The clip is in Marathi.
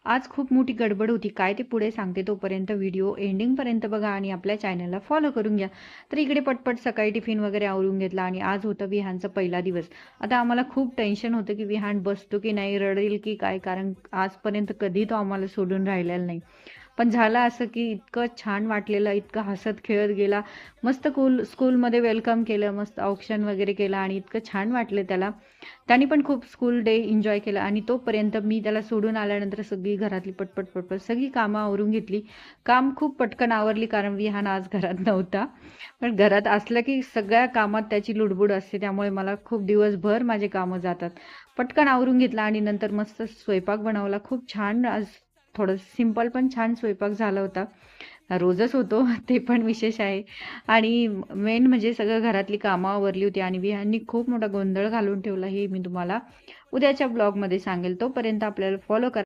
आज खूप मोठी गडबड होती. काय ते पुढे सांगते तोपर्यंत व्हिडिओ एंडिंगपर्यंत बघा आणि आपल्या चॅनलला फॉलो करून घ्या. तर इकडे पटपट सकाळी टिफिन वगैरे आवरून घेतला आणि आज होता विहानचा पहिला दिवस. आता आम्हाला खूप टेन्शन होतं की विहान बसतो की नाही, रडेल की काय, कारण आजपर्यंत कधी तो आम्हाला सोडून राहिलेला नाही. पण झालं असं की इतकं छान वाटलेलं, इतकं हसत खेळत गेला. मस्त स्कूलमध्ये वेलकम केलं, मस्त औक्षण वगैरे केलं आणि इतकं छान वाटलं त्याला. त्याने पण खूप स्कूल डे एन्जॉय केला आणि तोपर्यंत मी त्याला सोडून आल्यानंतर सगळी घरातली पटपट पटपट सगळी कामं आवरून घेतली. काम खूप पटकन आवरली कारण विहान आज घरात नव्हता. पण घरात असलं की सगळ्या कामात त्याची लुडबुड असते, त्यामुळे मला खूप दिवसभर माझे कामं जातात. पटकन आवरून घेतला आणि नंतर मस्त स्वयंपाक बनवला. खूप छान आज थोडं सिंपल पण छान स्वयंपाक झाला होता. रोजच होतो ते पण विशेष आहे. आणि मेन म्हणजे सगळं घरातली कामं आवरली होती आणि विहाननी खूप मोठा गोंधळ घालून ठेवला, हे मी तुम्हाला उद्याच्या ब्लॉगमध्ये सांगेल. तोपर्यंत आपल्याला फॉलो करा.